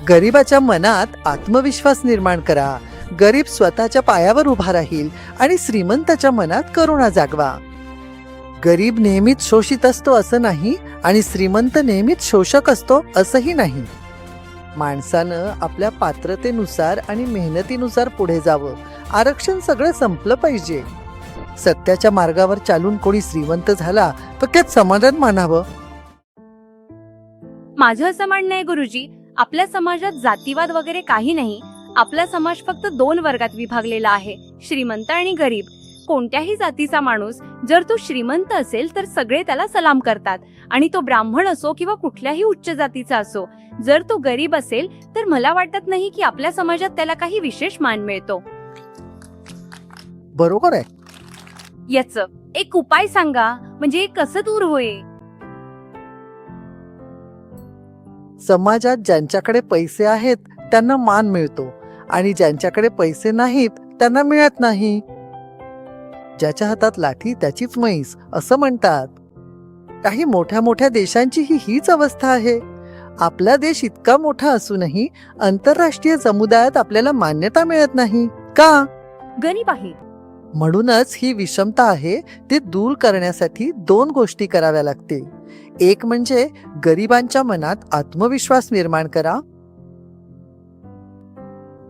गरिबाच्या मनात आत्मविश्वास निर्माण करा. गरीब स्वतःच्या पायावर उभा राहील आणि श्रीमंताच्या मनात करुणा जागवा. गरीब नेहमीच शोषित असतो असं नाही आणि श्रीमंत नेहमीच शोषक असतो असंही नाही. माणसानं आपल्या पात्रतेनुसार आणि मेहनतीनुसार पुढे जावं. आरक्षण सगळं संपलं पाहिजे. सत्याच्या मार्गावर चालून कोणी श्रीमंत झाला तर त्यात समाधान मानावं. माझं असं म्हणणं आहे गुरुजी, आपल्या समाजात जातीवाद वगैरे काही नाही. आपला समाज फक्त 2 वर्गात विभागलेला आहे, श्रीमंत आणि गरीब. कोणत्याही जातीचा माणूस जर तो श्रीमंत असेल तर सगळे त्याला सलाम करतात, आणि तो ब्राह्मण असो किंवा कुठल्याही उच्च जातीचा असो. जर तो गरीब असेल तर मला वाटत नाही की आपल्या समाजात त्याला काही विशेष मान मिळतो. बरोबर आहे. याचं एक उपाय सांगा, म्हणजे कसं दूर होईल? समाजात ज्यांच्याकडे पैसे आहेत त्यांना मान मिळतो आणि ज्यांच्याकडे पैसे नाहीत त्यांना मिळत नाही. ज्याच्या हातात लाठी त्याचीच म्हैस असं म्हणतात. काही मोठ्या मोठ्या देशांची हीच अवस्था आहे. आपला देश इतका मोठा असूनही आंतरराष्ट्रीय समुदायात आपल्याला मान्यता मिळत नाही का? गरीब आहे. म्हणूनच ही विषमता आहे ती दूर करण्यासाठी 2 गोष्टी कराव्या लागतील. एक म्हणजे गरिबांच्या मनात आत्मविश्वास निर्माण करा.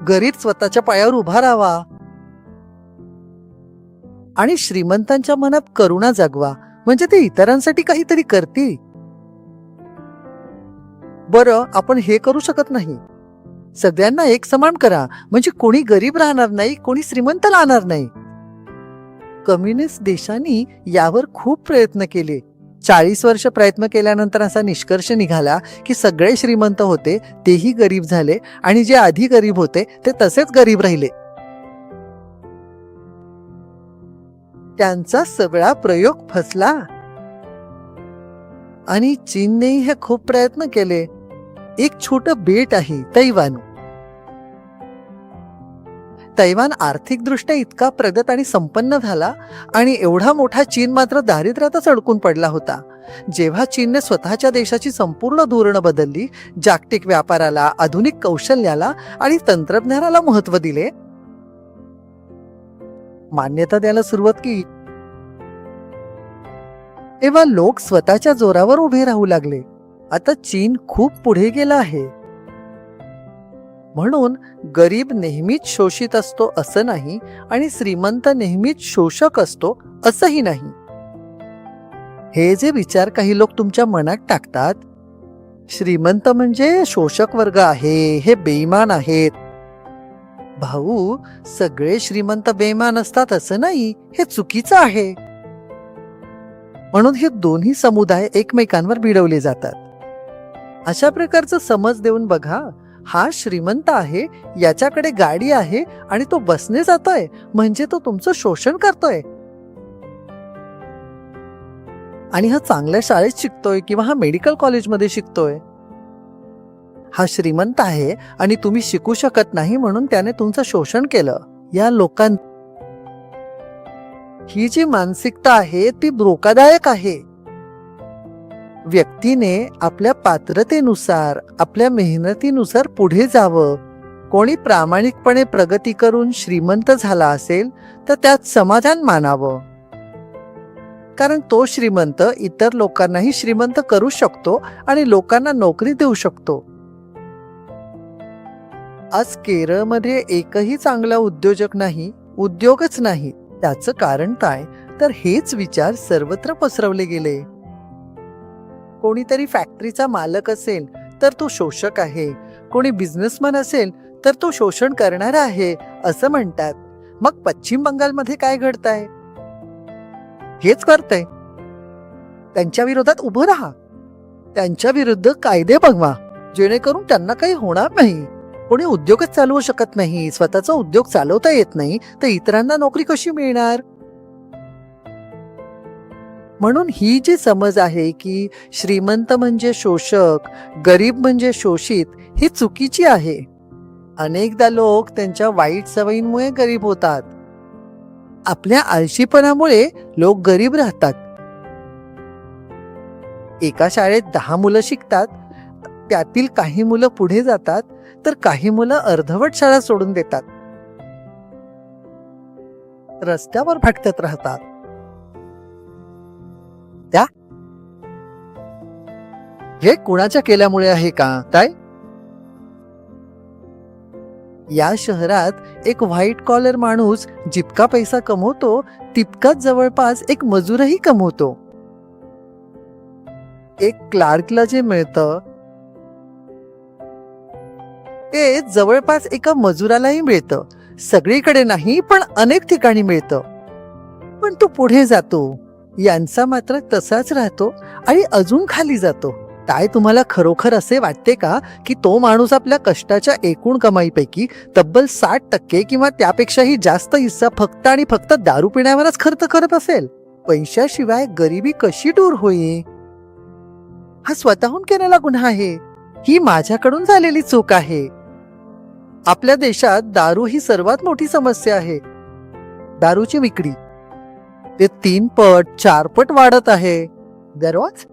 गरीब स्वतःच्या पायावर उभा राहावा. आणि श्रीमंतांच्या मनात करुणा जागवा, म्हणजे ते इतरांसाठी काहीतरी करतील. बरं, आपण हे करू शकत नाही. सगळ्यांना एक समान करा, म्हणजे कोणी गरीब राहणार नाही, कोणी श्रीमंत राहणार नाही. कम्युनिस्ट देशांनी यावर खूप प्रयत्न केले. 40 वर्ष प्रयत्न केल्यानंतर असा निष्कर्ष निघाला की सगळे श्रीमंत होते तेही गरीब झाले आणि जे आधी गरीब होते ते तसेच गरीब राहिले. त्यांचा सगळा प्रयोग फसला. आणि चीननेही हे खूप प्रयत्न केले. एक छोटं बेट आहे तैवान. तैवान आर्थिकदृष्ट्या इतका प्रगत आणि संपन्न झाला आणि एवढा मोठा चीन मात्र दारिद्र्यातच अडकून पडला होता. जेव्हा चीनने स्वतःच्या देशाची संपूर्ण धोरणं बदलली, जागतिक व्यापाराला, आधुनिक कौशल्याला आणि तंत्रज्ञानाला महत्त्व दिले, मान्यता द्यायला सुरुवात केली, तेव्हा लोक स्वतःच्या जोरावर उभे राहू लागले. आता चीन खूप पुढे गेला आहे. म्हणून गरीब नेहमीच शोषित असतो असं नाही आणि श्रीमंत नेहमीच शोषक असतो असंही नाही. हे जे विचार काही लोक तुमच्या मनात टाकतात, श्रीमंत म्हणजे शोषक वर्ग आहे, हे बेईमान आहेत. भाऊ, सगळे श्रीमंत बेईमान असतात असं नाही, हे चुकीचं आहे. म्हणून हे दोन्ही समुदाय एकमेकांवर भिडवले जातात. अशा प्रकारचं समज देऊन बघा, हा श्रीमंत आहे, याच्याकडे गाडी आहे आणि तो बसने जातोय म्हणजे तो तुमचं शोषण करतोय. आणि हा चांगल्या शाळेत शिकतोय किंवा हा मेडिकल कॉलेजमध्ये शिकतोय. हा श्रीमंत आहे आणि तुम्ही शिकू शकत नाही म्हणून त्याने तुमचं शोषण केलं. या ही जी मानसिकता आहे ती धोकादायक आहे. व्यक्तीने आपल्या पात्रतेनुसार, आपल्या मेहनतीनुसार पुढे जावं. कोणी प्रामाणिकपणे प्रगती करून श्रीमंत झाला असेल तर त्यात समाधान मानावं, कारण तो श्रीमंत इतर लोकांनाही श्रीमंत करू शकतो आणि लोकांना नोकरी देऊ शकतो. आज केरळमध्ये एकही चांगला उद्योजक नाही, उद्योगच नाही. त्याचं कारण काय, तर हेच विचार सर्वत्र पसरवले गेले. कोणीतरी फॅक्टरीचा मालक असेल तर तो शोषक आहे, कोणी बिझनेसमॅन असेल तर तो शोषण करणारा आहे असं म्हणतात. मग पश्चिम बंगालमध्ये काय घडतंय? हेच करतंय. त्यांच्या विरोधात उभं राहा, त्यांच्या विरुद्ध कायदे बनवा, जेणेकरून त्यांना काही होणार नाही. कोणी उद्योगच चालवू शकत नाही, स्वतःचा उद्योग चालवता येत नाही, तर इतरांना नोकरी कशी मिळणार? म्हणून ही जी समज आहे की श्रीमंत म्हणजे शोषक, गरीब म्हणजे शोषित, ही चुकीची आहे. अनेकदा लोक त्यांच्या वाईट सवयींमुळे गरीब होतात. आपल्या आळशीपणामुळे लोक गरीब राहतात. एका शाळेत 10 मुलं शिकतात त्यातील काही मुलं पुढे जातात तर काही मुलं अर्धवट शाळा सोडून देतात, रस्त्यावर भटकत राहतात. त्या हे कुणाच्या केल्यामुळे आहे का काय? या शहरात एक व्हाईट कॉलर माणूस जितका पैसा कमवतो तितकाच जवळपास एक मजूरही कमवतो. एक क्लार्कला जे मिळतं ते जवळपास एका मजुरालाही मिळतं. सगळीकडे नाही पण अनेक ठिकाणी मिळतं. पण तो पुढे जातो, यांचा मात्र तसाच राहतो आणि अजून खाली जातो. काय तुम्हाला खरोखर असे वाटते का की तो माणूस आपल्या कष्टाच्या एकूण कमाईपैकी तब्बल 60% किंवा त्यापेक्षाही जास्त हिस्सा फक्त आणि फक्त दारू पिण्यावरच खर्च करत असेल? पैशाशिवाय गरिबी कशी दूर होईल? हा स्वतःहून केलेला गुन्हा आहे. ही माझ्याकडून झालेली चूक आहे. आपल्या देशात दारू ही सर्वात मोठी समस्या आहे. दारूची विक्री ते 3 पट 4 पट वाढत आहे दररोज.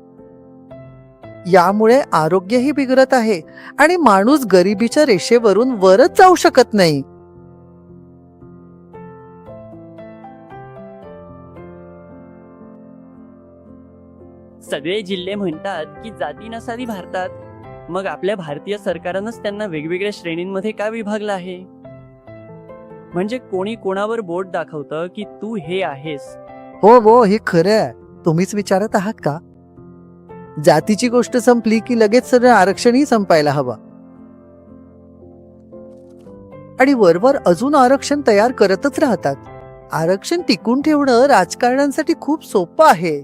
यामुळे आरोग्यही बिघडत आहे आणि माणूस गरिबीच्या रेषेवरून वरच जाऊ शकत नाही. सगळे जिल्हे म्हणतात की जाती नसावी भारतात. मग आपल्या भारतीय सरकारनंच त्यांना वेगवेगळ्या श्रेणींमध्ये का विभागलं आहे? म्हणजे कोणी कोणावर बोट दाखवतं की तू हे आहेस. हो हे खरं आहे. तुम्हीच विचारत आहात का? जातीची गोष्ट संपली की लगेच सरळ आरक्षणही संपायला हवं आणि वरवर अजून आरक्षण तयार करतच राहतात. आरक्षण टिकून ठेवणं राजकारण्यांसाठी खूप सोपं आहे.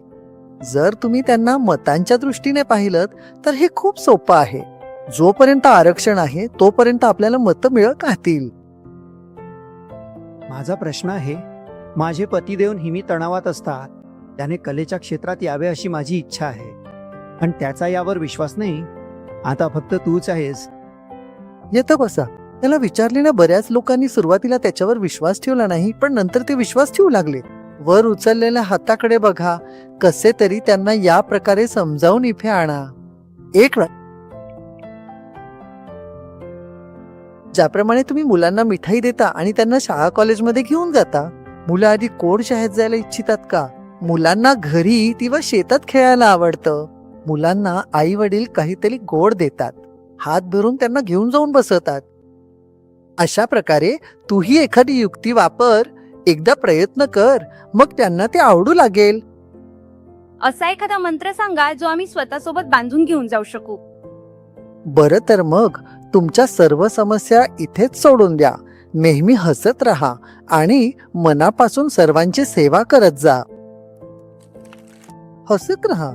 जर तुम्ही त्यांना मतांच्या दृष्टीने पाहिलं तर हे खूप सोपं आहे. जोपर्यंत आरक्षण आहे तोपर्यंत आपल्याला मतं मिळत राहतील. माझा प्रश्न आहे, माझे पतिदेव नेहमी तणावात असतात. त्याने कलेच्या क्षेत्रात यावे अशी माझी इच्छा आहे, पण त्याचा यावर विश्वास नाही. आता फक्त तूच आहेस. येतं बसा. त्याला विचारलेल्या बऱ्याच लोकांनी सुरुवातीला त्याच्यावर विश्वास ठेवला नाही, पण नंतर ते विश्वास ठेवू लागले. वर उचललेल्या हाताकडे बघा. कसे तरी त्यांना या प्रकारे समजावून इथे आणा. एक ज्याप्रमाणे तुम्ही मुलांना मिठाई देता आणि त्यांना शाळा कॉलेजमध्ये घेऊन जाता, मुलं आधी कोड शाळेत जायला इच्छितात का? मुलांना घरी किंवा शेतात खेळायला आवडतं. मुलांना आई वडील काहीतरी गोड देतात, हात भरून त्यांना घेऊन जाऊन बसवतात. अशा प्रकारे तूही एखादी युक्ती वापर, एकदा प्रयत्न कर, मग त्यांना ते आवडू लागेल. असा एखादा मंत्र सांगा जो आम्ही स्वतःसोबत बांधून घेऊन जाऊ शकू. बरं तर मग तुमच्या सर्व समस्या इथेच सोडून द्या. नेहमी हसत राहा आणि मनापासून सर्वांची सेवा करत जा. हसत राहा.